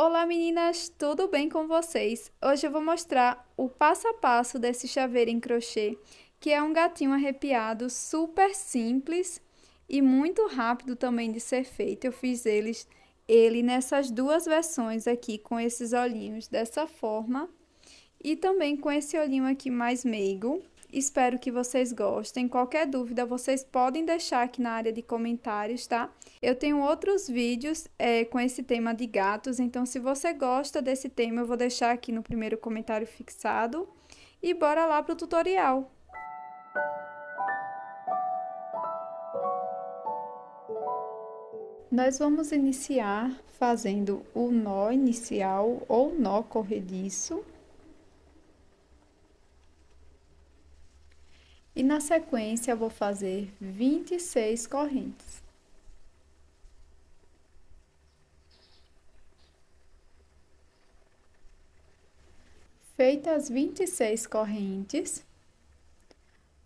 Olá meninas, tudo bem com vocês? Hoje eu vou mostrar o passo a passo desse chaveiro em crochê, que é um gatinho arrepiado super simples e muito rápido também de ser feito. Eu fiz ele nessas duas versões aqui, com esses olhinhos dessa forma e também com esse olhinho aqui mais meigo. Espero que vocês gostem. Qualquer dúvida, vocês podem deixar aqui na área de comentários, tá? Eu tenho outros vídeos com esse tema de gatos, então se você gosta desse tema, eu vou deixar aqui no primeiro comentário fixado. E bora lá pro tutorial! Nós vamos iniciar fazendo o nó inicial ou nó corrediço. E na sequência, eu vou fazer 26 correntes. Feitas as 26 correntes,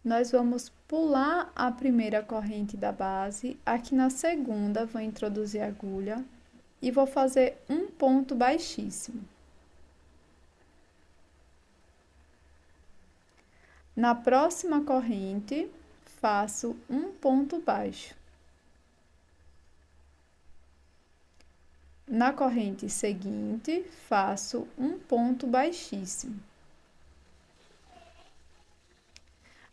nós vamos pular a primeira corrente da base. Aqui na segunda, vou introduzir a agulha e vou fazer um ponto baixíssimo. Na próxima corrente, faço um ponto baixo. Na corrente seguinte, faço um ponto baixíssimo.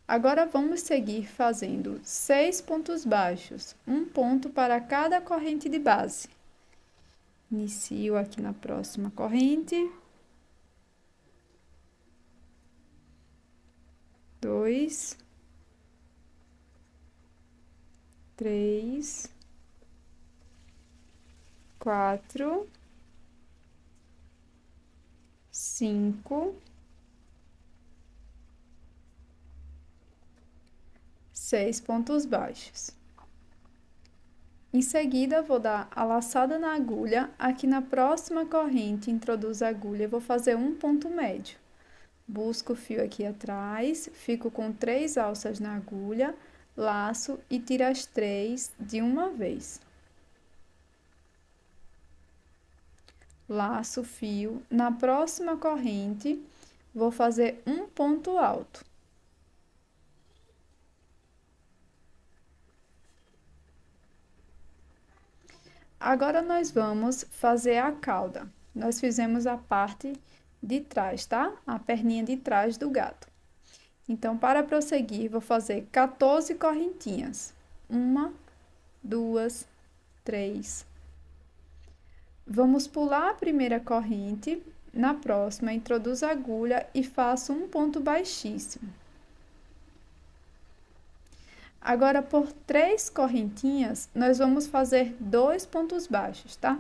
Agora, vamos seguir fazendo 6 pontos baixos, um ponto para cada corrente de base. Inicio aqui na próxima corrente. 2, 3, 4, 5, 6 pontos baixos. Em seguida, vou dar a laçada na agulha. Aqui na próxima corrente, introduzo a agulha e vou fazer um ponto médio. Busco o fio aqui atrás, fico com 3 alças na agulha, laço e tiro as 3 de uma vez. Laço o fio. Na próxima corrente, vou fazer um ponto alto. Agora, nós vamos fazer a cauda. Nós fizemos a parte de trás, tá? A perninha de trás do gato. Então, para prosseguir, vou fazer 14 correntinhas. 1, 2, 3. Vamos pular a primeira corrente. Na próxima, introduzo a agulha e faço um ponto baixíssimo. Agora, por 3 correntinhas, nós vamos fazer 2 pontos baixos, tá?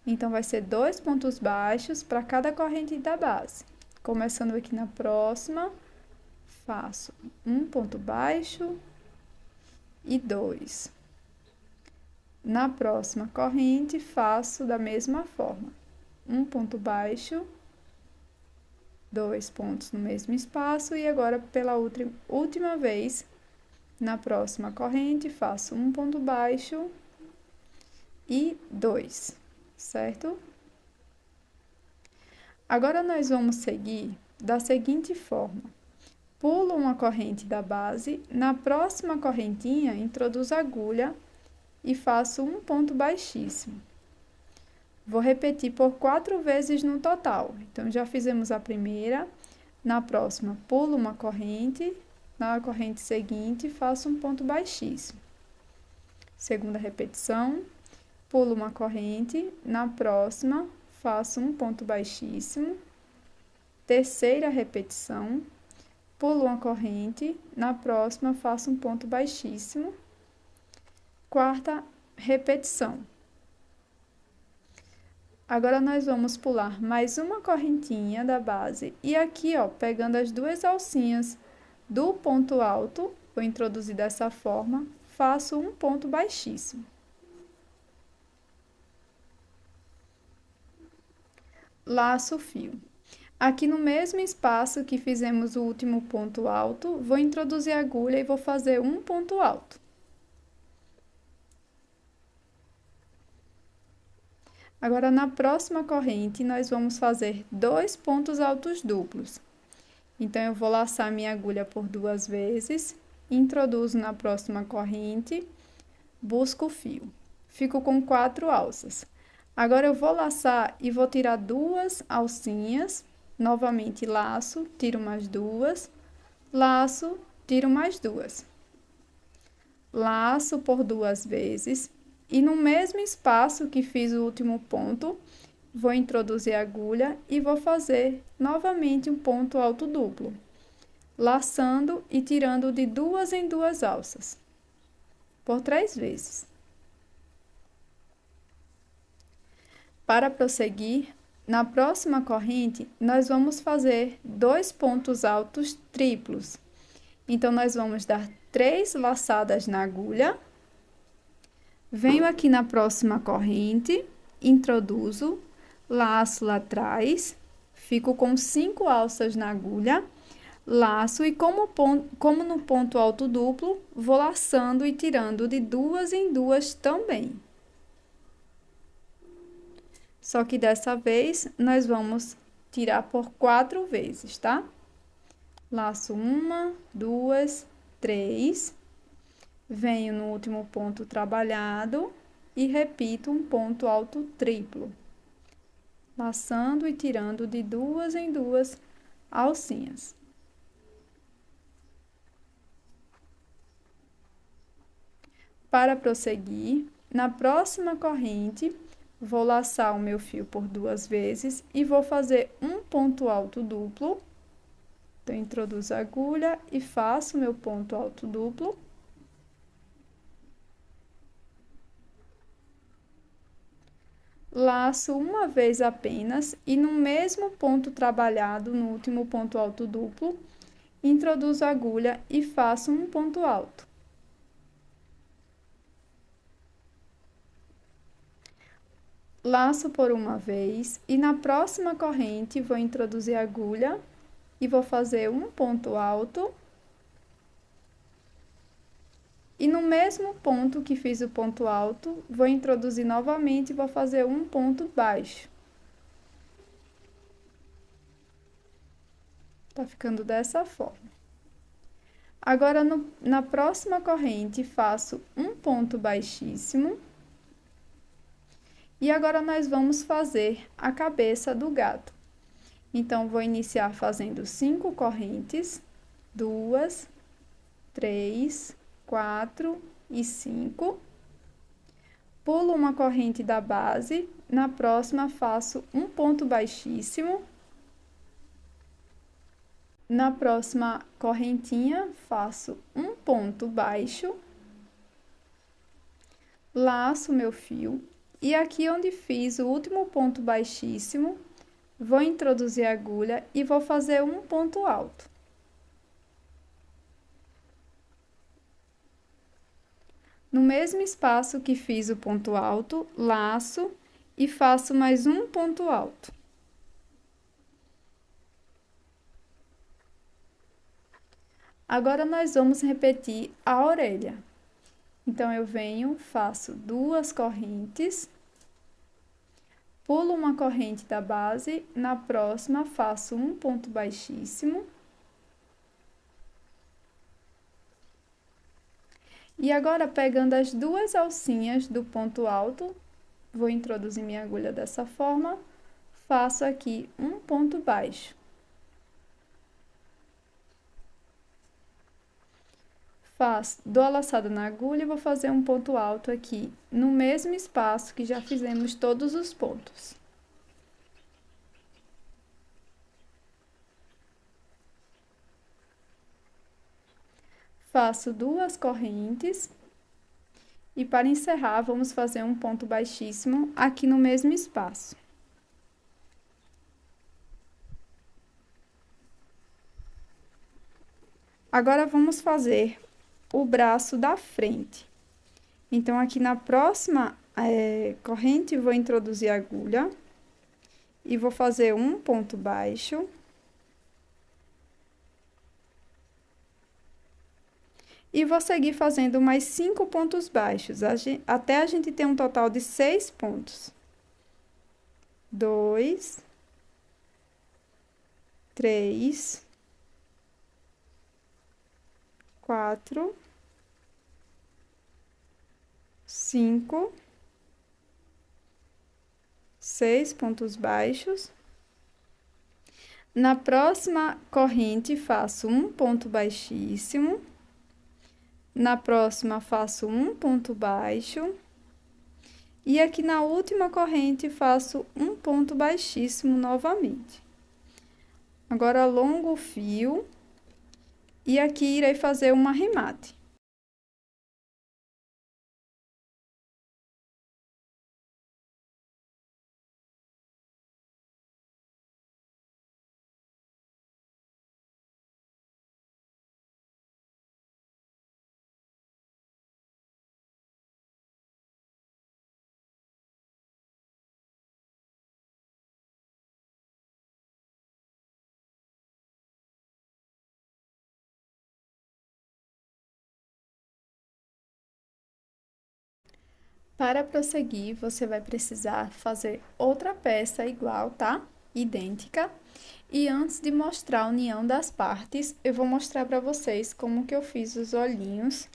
Então, vai ser 2 pontos baixos para cada corrente da base. Começando aqui na próxima, faço um ponto baixo e 2. Na próxima corrente, faço da mesma forma. Um ponto baixo, 2 pontos no mesmo espaço e agora, pela última vez, na próxima corrente, faço um ponto baixo e 2. Certo? Agora, nós vamos seguir da seguinte forma. Pulo uma corrente da base, na próxima correntinha, introduzo a agulha e faço um ponto baixíssimo. Vou repetir por 4 vezes no total. Então, já fizemos a primeira, na próxima, pulo uma corrente, na corrente seguinte, faço um ponto baixíssimo. Segunda repetição. Pulo uma corrente, na próxima, faço um ponto baixíssimo. Terceira repetição, pulo uma corrente, na próxima, faço um ponto baixíssimo. Quarta repetição. Agora, nós vamos pular mais uma correntinha da base e aqui, ó, pegando as 2 alcinhas do ponto alto, vou introduzir dessa forma, faço um ponto baixíssimo. Laço o fio. Aqui no mesmo espaço que fizemos o último ponto alto, vou introduzir a agulha e vou fazer um ponto alto. Agora, na próxima corrente, nós vamos fazer 2 pontos altos duplos. Então, eu vou laçar minha agulha por 2 vezes, introduzo na próxima corrente, busco o fio. Fico com 4 alças. Agora, eu vou laçar e vou tirar 2 alcinhas, novamente laço, tiro mais 2, laço, tiro mais 2. Laço por 2 vezes e no mesmo espaço que fiz o último ponto, vou introduzir a agulha e vou fazer novamente um ponto alto duplo, laçando e tirando de 2 em 2 alças, por 3 vezes. Para prosseguir, na próxima corrente, nós vamos fazer 2 pontos altos triplos. Então, nós vamos dar 3 laçadas na agulha. Venho aqui na próxima corrente, introduzo, laço lá atrás, fico com 5 alças na agulha, laço e como no ponto alto duplo, vou laçando e tirando de 2 em 2 também. Só que dessa vez, nós vamos tirar por 4 vezes, tá? Laço 1, 2, 3, venho no último ponto trabalhado e repito um ponto alto triplo, laçando e tirando de 2 em 2 alcinhas. Para prosseguir, na próxima corrente, vou laçar o meu fio por 2 vezes e vou fazer um ponto alto duplo. Então, introduzo a agulha e faço meu ponto alto duplo. Laço uma vez apenas e no mesmo ponto trabalhado, no último ponto alto duplo, introduzo a agulha e faço um ponto alto. Laço por uma vez e na próxima corrente vou introduzir a agulha e vou fazer um ponto alto. E no mesmo ponto que fiz o ponto alto, vou introduzir novamente e vou fazer um ponto baixo. Tá ficando dessa forma. Agora, na próxima corrente, faço um ponto baixíssimo. E agora, nós vamos fazer a cabeça do gato. Então, vou iniciar fazendo 5 correntes, 2, 3, 4 e 5. Pulo uma corrente da base, na próxima faço um ponto baixíssimo. Na próxima correntinha, faço um ponto baixo. Laço meu fio. E aqui onde fiz o último ponto baixíssimo, vou introduzir a agulha e vou fazer um ponto alto. No mesmo espaço que fiz o ponto alto, laço e faço mais um ponto alto. Agora, nós vamos repetir a orelha. Então, eu venho, faço 2 correntes, pulo uma corrente da base, na próxima faço um ponto baixíssimo. E agora, pegando as 2 alcinhas do ponto alto, vou introduzir minha agulha dessa forma, faço aqui um ponto baixo. Dou a laçada na agulha e vou fazer um ponto alto aqui, no mesmo espaço que já fizemos todos os pontos. Faço 2 correntes e para encerrar, vamos fazer um ponto baixíssimo aqui no mesmo espaço. Agora, vamos fazer o braço da frente. Então, aqui na próxima corrente, vou introduzir a agulha e vou fazer um ponto baixo. E vou seguir fazendo mais 5 pontos baixos, até a gente ter um total de 6 pontos. 2, 3, 4, 5, 6 pontos baixos. Na próxima corrente, faço um ponto baixíssimo. Na próxima, faço um ponto baixo. E aqui na última corrente, faço um ponto baixíssimo novamente. Agora, alongo o fio. E aqui irei fazer um arremate. Para prosseguir, você vai precisar fazer outra peça igual, tá? Idêntica. E antes de mostrar a união das partes, eu vou mostrar para vocês como que eu fiz os olhinhos.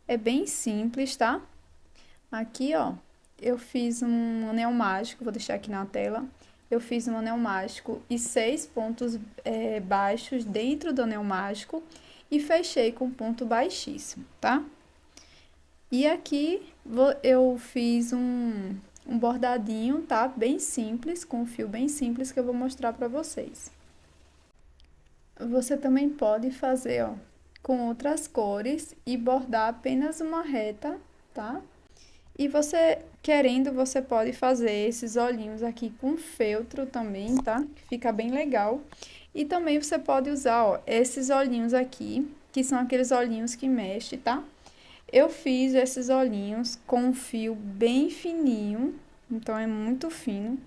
É bem simples, tá? Aqui, ó, eu fiz um anel mágico, vou deixar aqui na tela. Eu fiz um anel mágico e 6 pontos baixos dentro do anel mágico e fechei com ponto baixíssimo, tá? E aqui eu fiz um bordadinho, tá? Bem simples, com um fio bem simples que eu vou mostrar pra vocês. Você também pode fazer, ó, com outras cores e bordar apenas uma reta, tá? E você, querendo, você pode fazer esses olhinhos aqui com feltro também, tá? Fica bem legal. E também você pode usar, ó, esses olhinhos aqui, que são aqueles olhinhos que mexem, tá? Eu fiz esses olhinhos com um fio bem fininho, então é muito fino,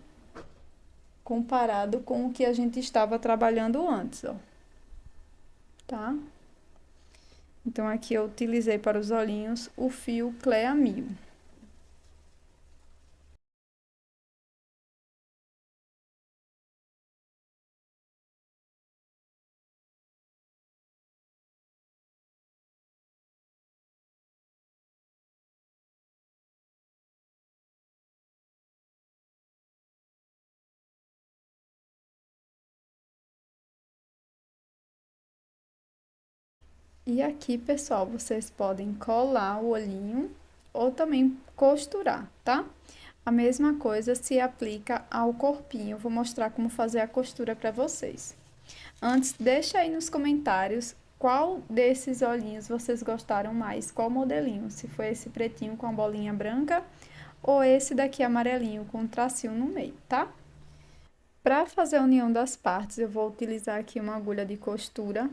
comparado com o que a gente estava trabalhando antes, ó. Tá? Então, aqui eu utilizei para os olhinhos o fio Clea Mil. E aqui, pessoal, vocês podem colar o olhinho ou também costurar, tá? A mesma coisa se aplica ao corpinho. Eu vou mostrar como fazer a costura para vocês. Antes, deixa aí nos comentários qual desses olhinhos vocês gostaram mais, qual modelinho, se foi esse pretinho com a bolinha branca ou esse daqui amarelinho com um tracinho no meio, tá? Para fazer a união das partes, eu vou utilizar aqui uma agulha de costura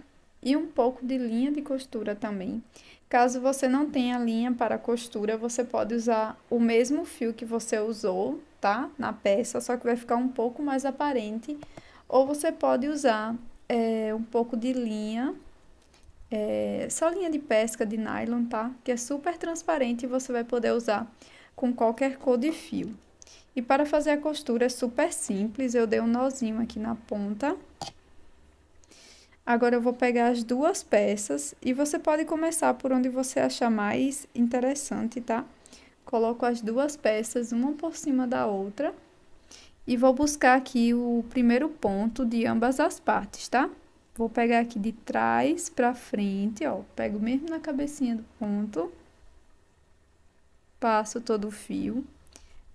e um pouco de linha de costura também. Caso você não tenha linha para costura, você pode usar o mesmo fio que você usou, tá? Na peça, só que vai ficar um pouco mais aparente. Ou você pode usar um pouco de linha, só linha de pesca de nylon, tá? Que é super transparente e você vai poder usar com qualquer cor de fio. E para fazer a costura é super simples, eu dei um nozinho aqui na ponta. Agora eu vou pegar as duas peças e você pode começar por onde você achar mais interessante, tá? Coloco as duas peças, uma por cima da outra. E vou buscar aqui o primeiro ponto de ambas as partes, tá? Vou pegar aqui de trás pra frente, ó. Pego mesmo na cabecinha do ponto. Passo todo o fio.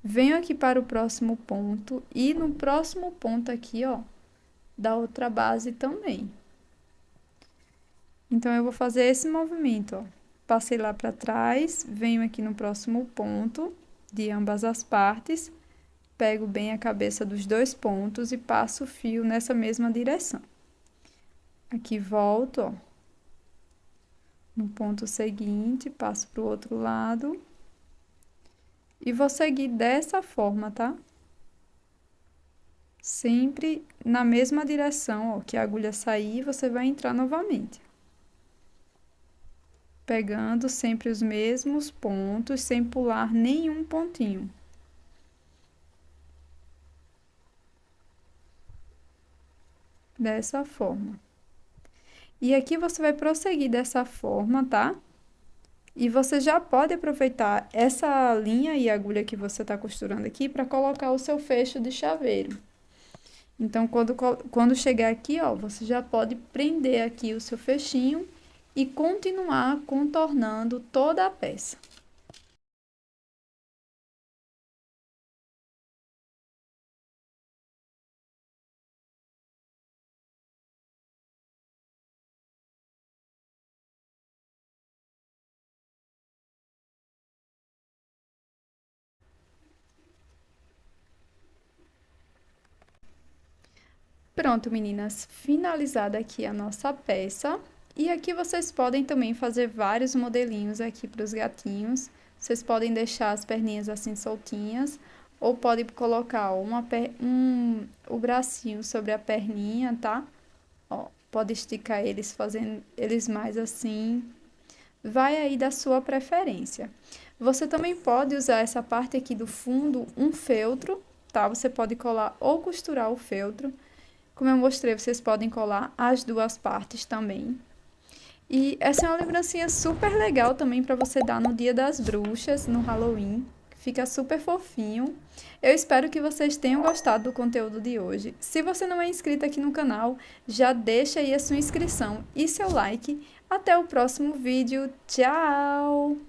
Venho aqui para o próximo ponto. E no próximo ponto aqui, ó, da outra base também. Então, eu vou fazer esse movimento, ó. Passei lá pra trás, venho aqui no próximo ponto de ambas as partes. Pego bem a cabeça dos dois pontos e passo o fio nessa mesma direção. Aqui volto, ó, no ponto seguinte, passo pro outro lado. E vou seguir dessa forma, tá? Sempre na mesma direção, ó, que a agulha sair, você vai entrar novamente. Pegando sempre os mesmos pontos, sem pular nenhum pontinho. dessa forma. E aqui você vai prosseguir dessa forma, tá? E você já pode aproveitar essa linha e agulha que você tá costurando aqui para colocar o seu fecho de chaveiro. Então, quando chegar aqui, ó, você já pode prender aqui o seu fechinho e continuar contornando toda a peça. Pronto, meninas, finalizada aqui a nossa peça. E aqui vocês podem também fazer vários modelinhos aqui para os gatinhos. Vocês podem deixar as perninhas assim soltinhas, ou pode colocar o bracinho sobre a perninha, tá? Ó, pode esticar eles, fazendo eles mais assim. Vai aí da sua preferência. Você também pode usar essa parte aqui do fundo, um feltro, tá? Você pode colar ou costurar o feltro. Como eu mostrei, vocês podem colar as duas partes também. E essa é uma lembrancinha super legal também para você dar no Dia das Bruxas, no Halloween. Fica super fofinho. Eu espero que vocês tenham gostado do conteúdo de hoje. Se você não é inscrito aqui no canal, já deixa aí a sua inscrição e seu like. Até o próximo vídeo. Tchau!